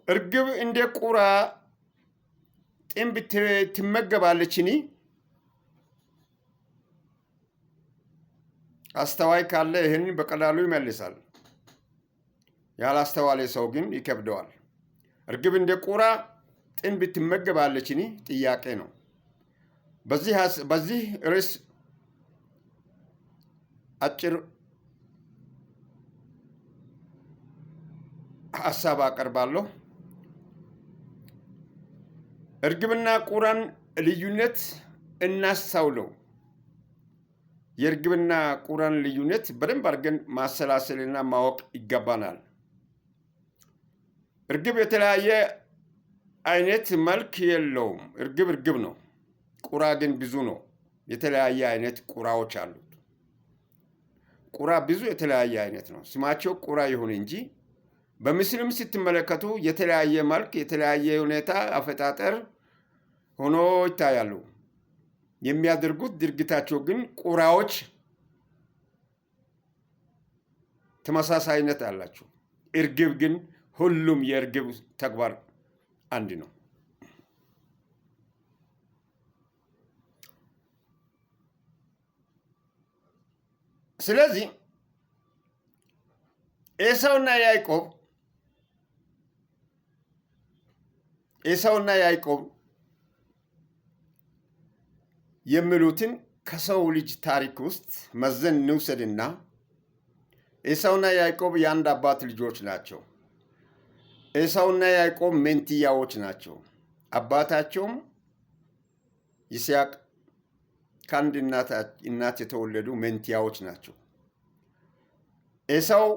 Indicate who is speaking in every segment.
Speaker 1: እርግብ እንደ ቁራ ጥንብ ትመገባለችኒ? አስተዋይ ካለ ይህንን በቀላሉ ይመልሳል። ያላስተዋለ ሰው ግን ይከብደዋል። እርግብ እንደ ቁራ ጥንብ ትመገባለችኒ? ጥያቄ ነው። በዚህ ርዕስ አጭር ሀሳብ አቀርባለሁ። እርግብና ቁራን ልዩነት እናስተውለው። የእርግብና ቁራን ልዩነት በደንብ አድርገን ማሰላሰልና ማወቅ ይገባናል። እርግብ የተለያየ አይነት መልክ የለውም። እርግብ እርግብ ነው። ቁራ ግን ብዙ ነው። የተለያየ አይነት ቁራዎች አሉት። ቁራ ብዙ የተለያየ አይነት ነው። ስማቸው ቁራ ይሁን እንጂ በምስልም ስትመለከቱ የተለያየ መልክ፣ የተለያየ ሁኔታ አፈጣጠር ሆኖ ይታያሉ። የሚያደርጉት ድርጊታቸው ግን ቁራዎች ተመሳሳይነት አላቸው። እርግብ ግን ሁሉም የእርግብ ተግባር አንድ ነው። ስለዚህ ኤሳውና ያዕቆብ የሚሉትን ከሰው ልጅ ታሪክ ውስጥ መዘን እንውሰድና ኤሳውና ያዕቆብ የአንድ አባት ልጆች ናቸው። ኤሳውና ያዕቆብ መንትያዎች ናቸው። አባታቸውም ይስሐቅ ከአንድ እናት የተወለዱ መንትያዎች ናቸው። ኤሳው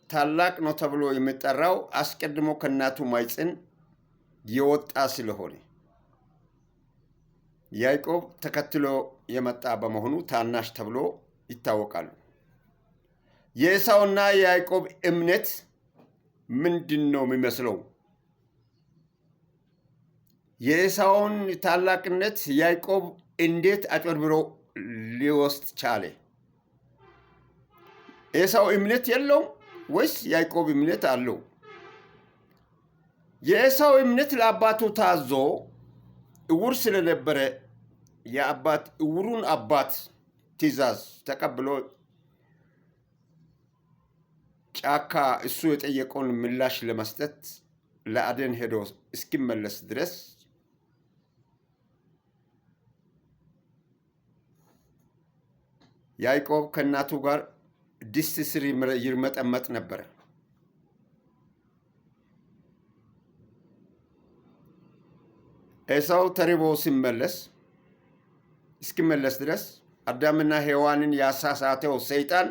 Speaker 1: ታላቅ ነው ተብሎ የሚጠራው አስቀድሞ ከእናቱ ማኅፀን የወጣ ስለሆነ፣ ያዕቆብ ተከትሎ የመጣ በመሆኑ ታናሽ ተብሎ ይታወቃሉ። የኤሳውና የያዕቆብ እምነት ምንድን ነው የሚመስለው? የኤሳውን ታላቅነት ያዕቆብ እንዴት አጭበርብሮ ሊወስድ ቻለ? ኤሳው እምነት የለውም ወይስ ያዕቆብ እምነት አለው? የኤሳው እምነት ለአባቱ ታዞ እውር ስለነበረ እውሩን አባት ትእዛዝ ተቀብሎ ጫካ እሱ የጠየቀውን ምላሽ ለመስጠት ለአደን ሄዶ እስኪመለስ ድረስ ያዕቆብ ከእናቱ ጋር ድስት ስር ይርመጠመጥ ነበረ። ኤሳው ተርቦ እስኪመለስ ድረስ አዳምና ሔዋንን ያሳሳተው ሰይጣን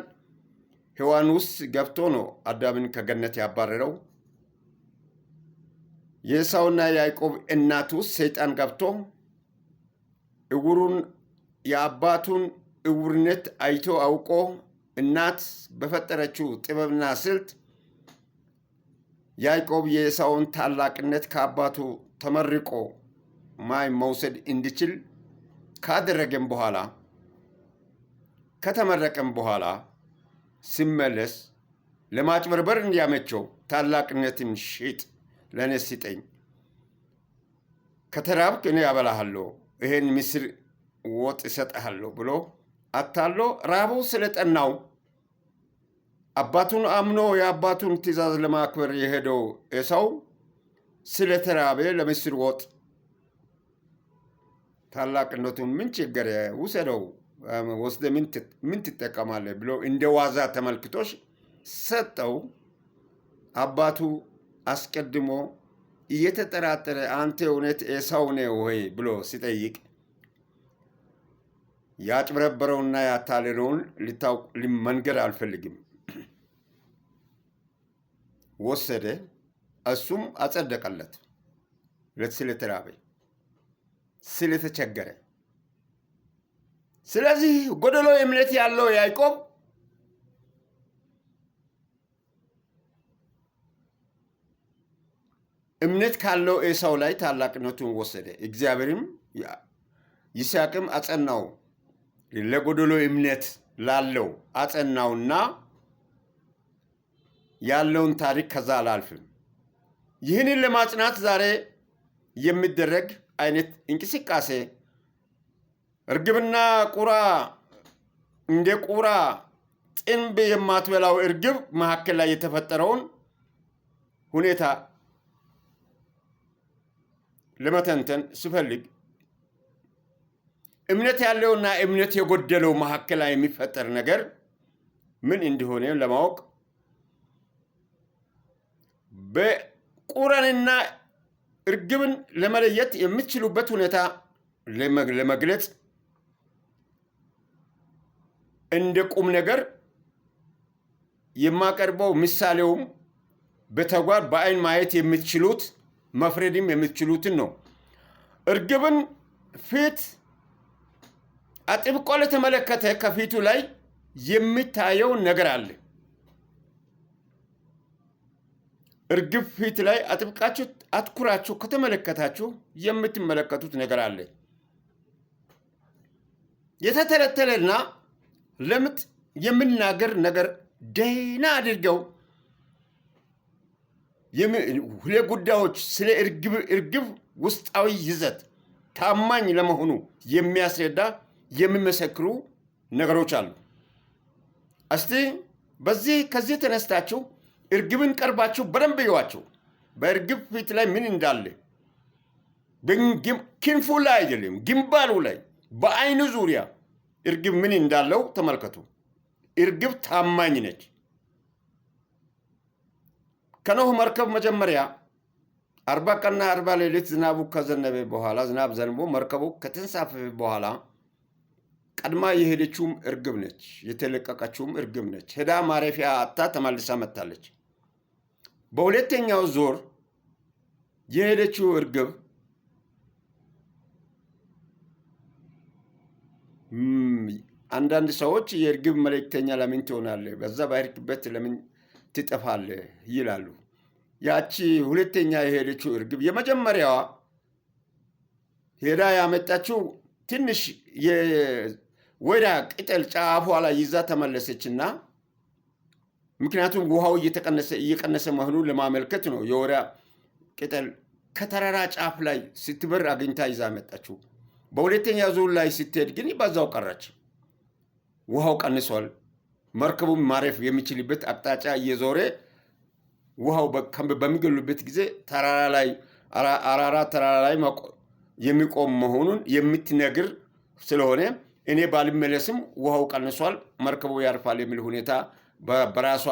Speaker 1: ሔዋን ውስጥ ገብቶ ነው አዳምን ከገነት ያባረረው። የኤሳውና ያዕቆብ እናት ውስጥ ሰይጣን ገብቶ የአባቱን እውርነት አይቶ አውቆ እናት በፈጠረችው ጥበብና ስልት ያዕቆብ የኤሳውን ታላቅነት ከአባቱ ተመርቆ መውሰድ እንዲችል ከተመረቀም በኋላ ሲመለስ ለማጭበርበር እንዲያመቸው ታላቅነትን ሽጥ፣ ለእኔ ስጠኝ፣ ከተራብክ እኔ አበላሃለሁ፣ ይሄን ምስር ወጥ እሰጥሃለሁ ብሎ አታሎ ራቡ ስለጠናው አባቱን አምኖ የአባቱን ትእዛዝ ለማክበር የሄደው ኤሳው ስለተራበ ለምስር ወጥ ታላቅነቱን ምን ችግር ውሰደው ወስደ ምን ትጠቀማለህ ብሎ እንደ ዋዛ ተመልክቶሽ ሰጠው። አባቱ አስቀድሞ እየተጠራጠረ አንተ እውነት ኤሳው ነህ ወይ ብሎ ሲጠይቅ ያጭበረበረውና ያታለለውን መንገር አልፈልግም። ወሰደ፣ እሱም አጸደቀለት። ስለተራበ ስለተቸገረ። ስለዚህ ጎደሎ እምነት ያለው ያዕቆብ እምነት ካለው ኤሳው ላይ ታላቅነቱን ወሰደ። እግዚአብሔርም ይስሐቅም አጸናው፣ ለጎደሎ እምነት ላለው አጸናውና ያለውን ታሪክ ከዛ አላልፍም። ይህንን ለማጽናት ዛሬ የሚደረግ አይነት እንቅስቃሴ እርግብና ቁራ እንደ ቁራ ጥንብ የማትበላው እርግብ መካከል ላይ የተፈጠረውን ሁኔታ ለመተንተን ስፈልግ እምነት ያለውና እምነት የጎደለው መካከል ላይ የሚፈጠር ነገር ምን እንደሆነ ለማወቅ በቁራንና እርግብን ለመለየት የምትችሉበት ሁኔታ ለመግለጽ እንደ ቁም ነገር የማቀርበው ምሳሌውም በተግባር በአይን ማየት የምትችሉት መፍረድም የምትችሉትን ነው። እርግብን ፊት አጥብቆ ለተመለከተ ከፊቱ ላይ የሚታየው ነገር አለ። እርግብ ፊት ላይ አጥብቃችሁ አትኩራችሁ ከተመለከታችሁ የምትመለከቱት ነገር አለ። የተተለተለና ለምጥ የሚናገር ነገር ደህና አድርገው ሁለት ጉዳዮች ስለ እርግብ ውስጣዊ ይዘት ታማኝ ለመሆኑ የሚያስረዳ የሚመሰክሩ ነገሮች አሉ። እስቲ ከዚህ ተነስታችሁ እርግብን ቀርባችሁ በደንብ እዩዋቸው። በእርግብ ፊት ላይ ምን እንዳለ ክንፉ ላይ አይደለም፣ ግንባሩ ላይ በአይኑ ዙሪያ እርግብ ምን እንዳለው ተመልከቱ። እርግብ ታማኝ ነች። ከኖህ መርከብ መጀመሪያ 40 ቀንና 40 ሌሊት ዝናቡ ከዘነበ በኋላ ዝናብ ዘንቦ መርከቡ ከተንሳፈፈ በኋላ ቀድማ የሄደችውም እርግብ ነች፣ የተለቀቀችውም እርግብ ነች። ሄዳ ማረፊያ አጥታ ተመልሳ መጥታለች። በሁለተኛው ዞር የሄደችው እርግብ አንዳንድ ሰዎች የእርግብ መልእክተኛ ለምን ትሆናለህ? በዛ ባይርክበት ለምን ትጠፋለህ? ይላሉ። ያቺ ሁለተኛ የሄደችው እርግብ የመጀመሪያዋ ሄዳ ያመጣችው ትንሽ የወይራ ቅጠል ጫፏ ላይ ይዛ ተመለሰችና ምክንያቱም ውሃው እየቀነሰ መሆኑን ለማመልከት ነው። የወይራ ቅጠል ከተራራ ጫፍ ላይ ስትበር አግኝታ ይዛ መጣችው። በሁለተኛ ዙር ላይ ስትሄድ ግን በዛው ቀረች። ውሃው ቀንሷል። መርከቡም ማረፍ የሚችልበት አቅጣጫ እየዞረ ውሃው በሚገሉበት ጊዜ አራራ ተራራ ላይ የሚቆም መሆኑን የምትነግር ስለሆነ እኔ ባልመለስም ውሃው ቀንሷል፣ መርከቡ ያርፋል የሚል ሁኔታ በራሷ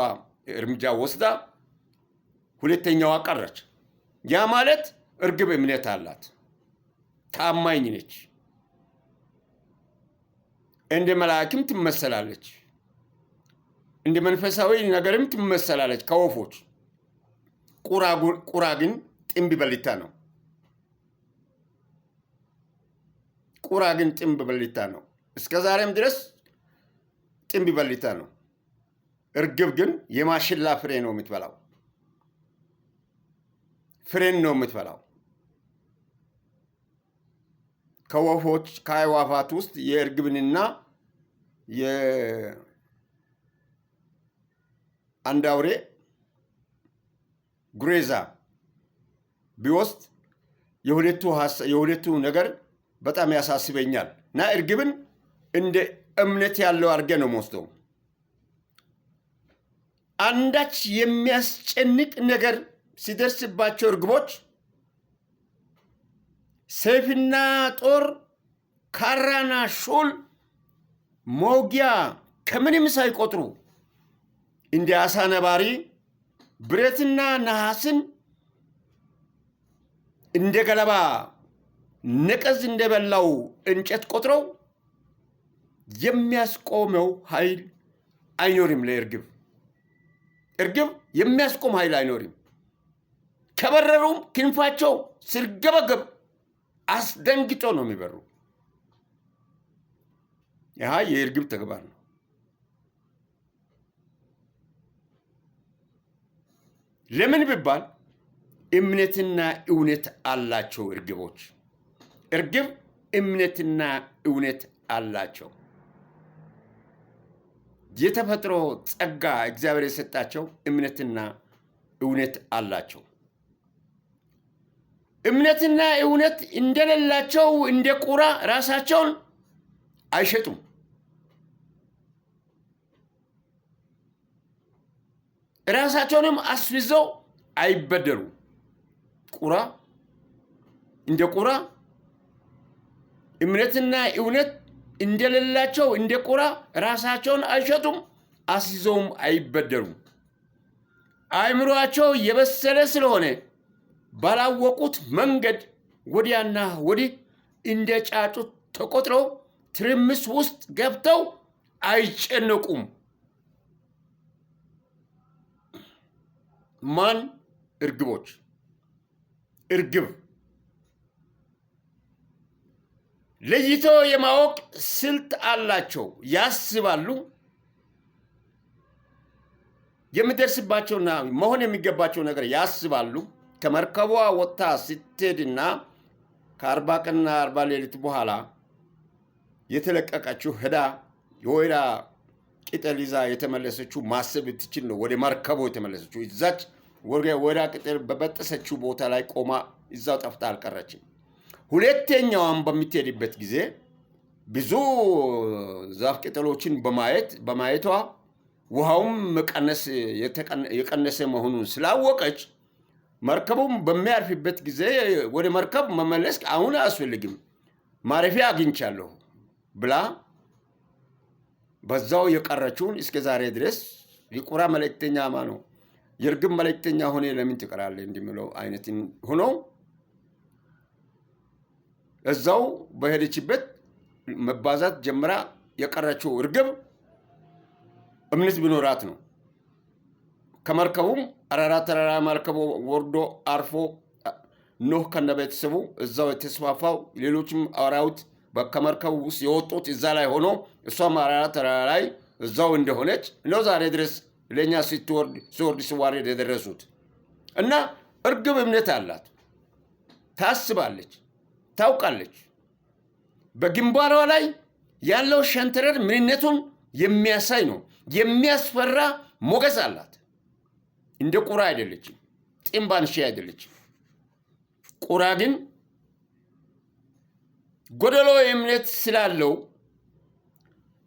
Speaker 1: እርምጃ ወስዳ ሁለተኛዋ ቀረች። ያ ማለት እርግብ እምነት አላት፣ ታማኝ ነች፣ እንደ መላእክም ትመሰላለች፣ እንደ መንፈሳዊ ነገርም ትመሰላለች ከወፎች። ቁራ ግን ጥንብ በሊታ ነው። ቁራ ግን ጥንብ በሊታ ነው። እስከ ዛሬም ድረስ ጥንብ በሊታ ነው። እርግብ ግን የማሽላ ፍሬ ነው የምትበላው። ፍሬን ነው የምትበላው። ከወፎች ከአዕዋፋት ውስጥ የእርግብንና የአንድ አውሬ ጉሬዛ ቢወስድ የሁለቱ ነገር በጣም ያሳስበኛል እና እርግብን እንደ እምነት ያለው አድርጌ ነው የምወስደው። አንዳች የሚያስጨንቅ ነገር ሲደርስባቸው እርግቦች ሰይፍና ጦር፣ ካራና ሹል፣ መውጊያ ከምንም ሳይቆጥሩ እንደ አሳ ነባሪ ብረትና ነሐስን እንደ ገለባ ነቀዝ እንደበላው እንጨት ቆጥረው የሚያስቆመው ኃይል አይኖርም። ለእርግብ የሚያስቆም ኃይል አይኖርም። ከበረሩም ክንፋቸው ስርገበገብ አስደንግጦ ነው የሚበሩ። ያ የእርግብ ተግባር ነው። ለምን ቢባል እምነትና እውነት አላቸው እርግቦች። እርግብ እምነትና እውነት አላቸው። የተፈጥሮ ጸጋ እግዚአብሔር የሰጣቸው እምነትና እውነት አላቸው። እምነትና እውነት እንደሌላቸው እንደ ቁራ ራሳቸውን አይሸጡም። ራሳቸውንም አስይዘው አይበደሩም። ቁራ እንደ ቁራ እምነትና እውነት እንደሌላቸው እንደ ቁራ ራሳቸውን አይሸጡም፣ አስይዘውም አይበደሩም። አእምሮአቸው የበሰለ ስለሆነ ባላወቁት መንገድ ወዲያና ወዲህ እንደ ጫጩት ተቆጥረው ትርምስ ውስጥ ገብተው አይጨነቁም። ማን? እርግቦች። እርግብ ለይቶ የማወቅ ስልት አላቸው። ያስባሉ። የሚደርስባቸውና መሆን የሚገባቸው ነገር ያስባሉ። ከመርከቧ ወጥታ ስትሄድና ከ40 ቀንና 40 ሌሊት በኋላ የተለቀቀችው ሄዳ የወይራ ቅጠል ይዛ የተመለሰችው ማሰብ ትችል ነው። ወደ መርከቡ የተመለሰችው እዛች ወይራ ቅጠል በበጠሰችው ቦታ ላይ ቆማ እዛው ጠፍታ አልቀረችም። ሁለተኛዋም በምትሄድበት ጊዜ ብዙ ዛፍ ቅጠሎችን በማየቷ ውሃውም የቀነሰ መሆኑን ስላወቀች መርከቡም በሚያርፍበት ጊዜ ወደ መርከብ መመለስ አሁን አያስፈልግም፣ ማረፊያ አግኝቻለሁ ብላ በዛው የቀረችውን እስከ ዛሬ ድረስ የቁራ መልእክተኛ ነው የእርግብ መልእክተኛ ሆነ ለምን ትቀራለህ እንደሚለው አይነት ሆኖ እዛው በሄደችበት መባዛት ጀምራ የቀረችው እርግብ እምነት ቢኖራት ነው። ከመርከቡም አራራት ተራራ መርከቡ ወርዶ አርፎ ኖህ ከነቤተሰቡ እዛው የተስፋፋው ሌሎችም አራዊት ከመርከቡ ውስጥ የወጡት እዛ ላይ ሆኖ እሷም አራራት ተራራ ላይ እዛው እንደሆነች ነው ዛሬ ድረስ ለኛ ሲወርድ ሲዋረድ የደረሱት። እና እርግብ እምነት አላት፣ ታስባለች፣ ታውቃለች። በግንባሯ ላይ ያለው ሸንተረር ምንነቱን የሚያሳይ ነው። የሚያስፈራ ሞገስ አላት። እንደ ቁራ አይደለችም፣ ጢምባንሺ አይደለችም። ቁራ ግን ጎደሎ እምነት ስላለው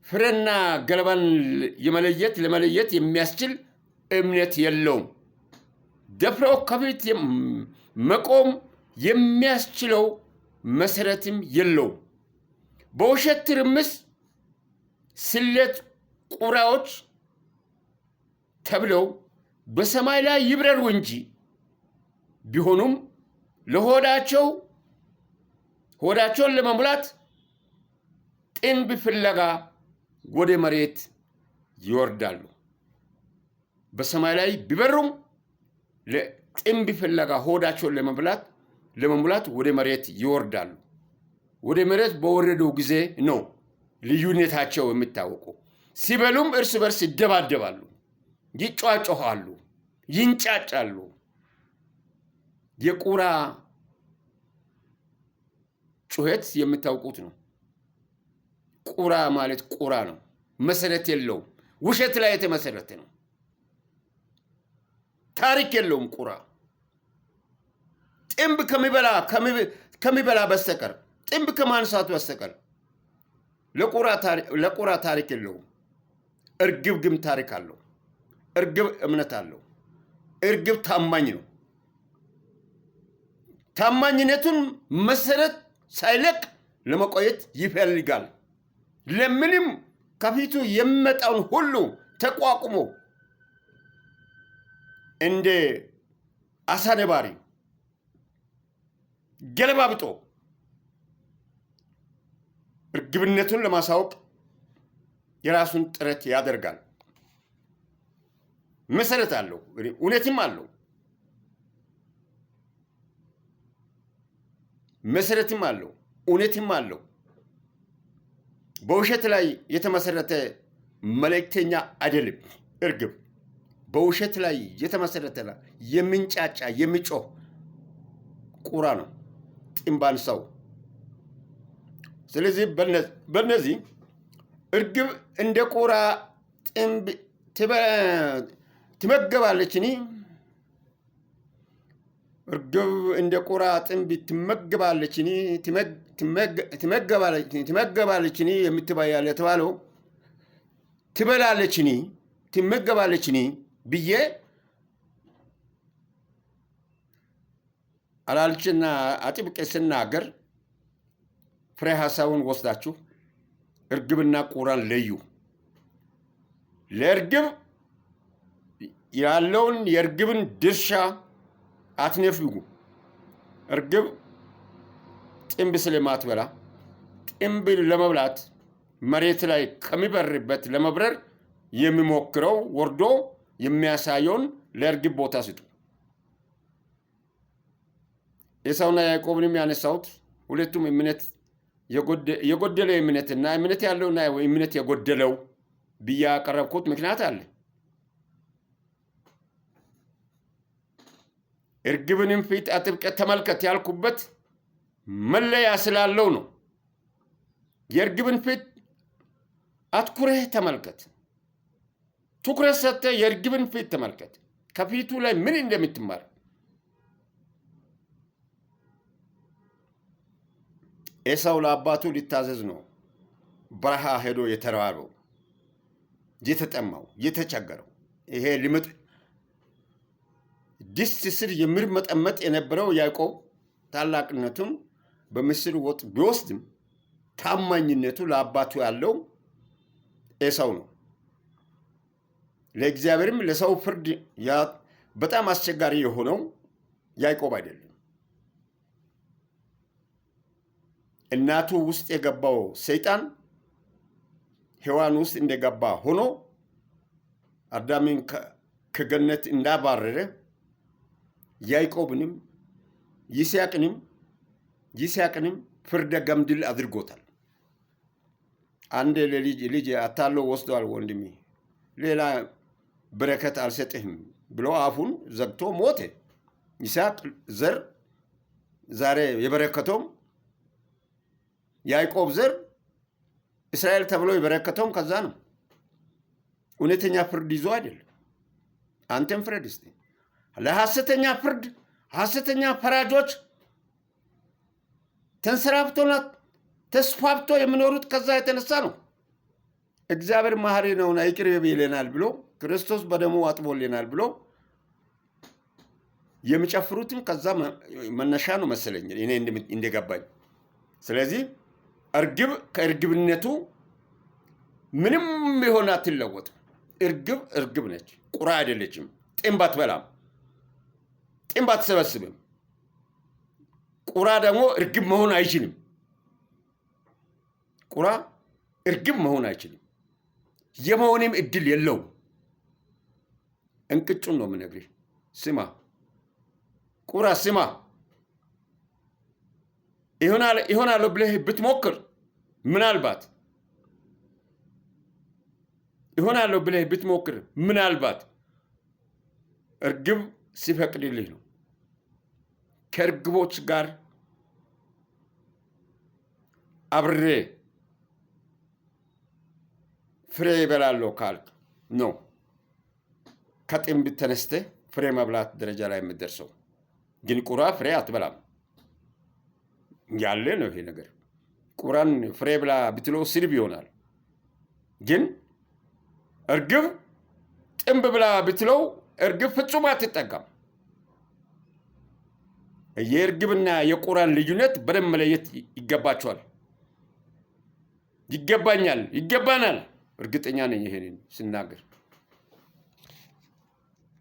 Speaker 1: ፍሬና ገለባን ለመለየት የሚያስችል እምነት የለውም። ደፍሮ ከፊት መቆም የሚያስችለው መሰረትም የለውም። በውሸት ትርምስ ስሌት ቁራዎች ተብለው በሰማይ ላይ ይብረሩ እንጂ ቢሆኑም ሆዳቸውን ለመሙላት ጥንብ ፍለጋ ወደ መሬት ይወርዳሉ። በሰማይ ላይ ቢበሩም ጥንብ ፍለጋ ሆዳቸውን ለመሙላት ወደ መሬት ይወርዳሉ። ወደ መሬት በወረደው ጊዜ ነው ልዩነታቸው የሚታወቁ። ሲበሉም እርስ በርስ ይደባደባሉ፣ ይጫጫሃሉ፣ ይንጫጫሉ። የቁራ ጩኸት የምታውቁት ነው። ቁራ ማለት ቁራ ነው። መሰረት የለውም። ውሸት ላይ የተመሰረተ ነው። ታሪክ የለውም። ቁራ ጥንብ ከሚበላ በስተቀር ጥንብ ከማንሳቱ በስተቀር ለቁራ ታሪክ የለውም። እርግብ ግን ታሪክ አለው። እርግብ እምነት አለው። እርግብ ታማኝ ነው። ታማኝነቱን መሰረት ሳይለቅ ለመቆየት ይፈልጋል። ለምንም ከፊቱ የሚመጣውን ሁሉ ተቋቁሞ እንደ አሳ ነባሪ ገለባብጦ እርግብነቱን ለማሳወቅ የራሱን ጥረት ያደርጋል። መሰረት አለው፣ እውነትም አለው፣ መሰረትም አለው፣ እውነትም አለው። በውሸት ላይ የተመሰረተ መልእክተኛ አይደለም። እርግብ በውሸት ላይ የተመሰረተ የሚንጫጫ የሚጮህ ቁራ ነው፣ ጢምባንሳው። ስለዚህ በእነዚህ እርግብ እንደ ቁራ ጥንብ ትመገባለችኒ እርግብ እንደ ቁራ ጥንብ ትመገባለችኒ የምትባያለ የተባለው ትመገባለችኒ ብዬ አላልችና አጥብቄ ስናገር ፍሬ ሐሳቡን ወስዳችሁ እርግብና ቁራን ለዩ። ለእርግብ ያለውን የእርግብን ድርሻ አትነፍጉ። እርግብ ጥንብ ስለማትበላ ጥንብ ለመብላት መሬት ላይ ከሚበርበት ለመብረር የሚሞክረው ወርዶ የሚያሳየውን ለእርግብ ቦታ ስጡ። ኤሳውና ያዕቆብንም ያነሳሁት ሁለቱም እምነት የጎደለ እምነትና እምነት ያለውና እምነት የጎደለው ብዬ ያቀረብኩት ምክንያት አለ። እርግብንም ፊት አጥብቀህ ተመልከት ያልኩበት መለያ ስላለው ነው። የእርግብን ፊት አትኩረህ ተመልከት። ትኩረት ሰጥተህ የእርግብን ፊት ተመልከት። ከፊቱ ላይ ምን እንደምትማር ኤሳው ለአባቱ ሊታዘዝ ነው በረሃ ሄዶ የተራበው፣ የተጠማው፣ የተቸገረው። ይሄ ድስት ስር የሚርመጠመጥ የነበረው ያዕቆብ ታላቅነቱን በምስር ወጥ ቢወስድም ታማኝነቱ ለአባቱ ያለው ኤሳው ነው። ለእግዚአብሔርም ለሰው ፍርድ በጣም አስቸጋሪ የሆነው ያዕቆብ አይደለም። እናቱ ውስጥ የገባው ሰይጣን ሔዋን ውስጥ እንደገባ ሆኖ አዳምን ከገነት እንዳባረረ ያዕቆብንም ይስሐቅንም ፍርደ ገምድል አድርጎታል። አንድ ልጅ አታሎ ወስዷል። ወንድሜ ሌላ በረከት አልሰጥህም ብሎ አፉን ዘግቶ ሞተ። ይስሐቅ ዘር ዛሬ የበረከተውም ያዕቆብ ዘር እስራኤል ተብሎ የበረከተውም ከዛ ነው። እውነተኛ ፍርድ ይዞ አይደለም። አንተም ፍረድ እስቲ። ለሐሰተኛ ፍርድ ሐሰተኛ ፈራጆች ተንሰራፍቶና ተስፋፍቶ የሚኖሩት ከዛ የተነሳ ነው። እግዚአብሔር መሐሪ ነውና ይቅር ይለናል ብሎ ክርስቶስ በደሙ አጥቦልናል ብሎ የሚጨፍሩትም ከዛ መነሻ ነው መሰለኝ እኔ እንደገባኝ። ስለዚህ እርግብ ከእርግብነቱ ምንም ይሆን አትለወጥም። እርግብ ነች፣ ቁራ አይደለችም። ጥንብ አትበላም፣ ጥንብ አትሰበስብም። ቁራ ደግሞ እርግብ መሆን አይችልም። ቁራ እርግብ መሆን አይችልም። የመሆንም እድል የለውም። እንቅጩን ነው የምነግርህ። ስማ ቁራ ስማ፣ ይሆናል ብለህ ብትሞክር ምናልባት ይሆናል ብለህ ብትሞክር ምናልባት እርግብ ሲፈቅድልህ ነው። ከእርግቦች ጋር አብሬ ፍሬ ይበላለሁ ካልክ ነው ከጥንብ ተነስተህ ፍሬ መብላት ደረጃ ላይ የምትደርሰው። ግን ቁራ ፍሬ አትበላም ያለ ነው ይሄ ነገር። ቁራን ፍሬ ብላ ብትለው ስድብ ይሆናል። ግን እርግብ ጥንብ ብላ ብትለው እርግብ ፍጹም አትጠቀም። የእርግብና የቁራን ልዩነት በደንብ መለየት ይገባቸዋል። ይገባናል። እርግጠኛ ነኝ ይሄንን ስናገር።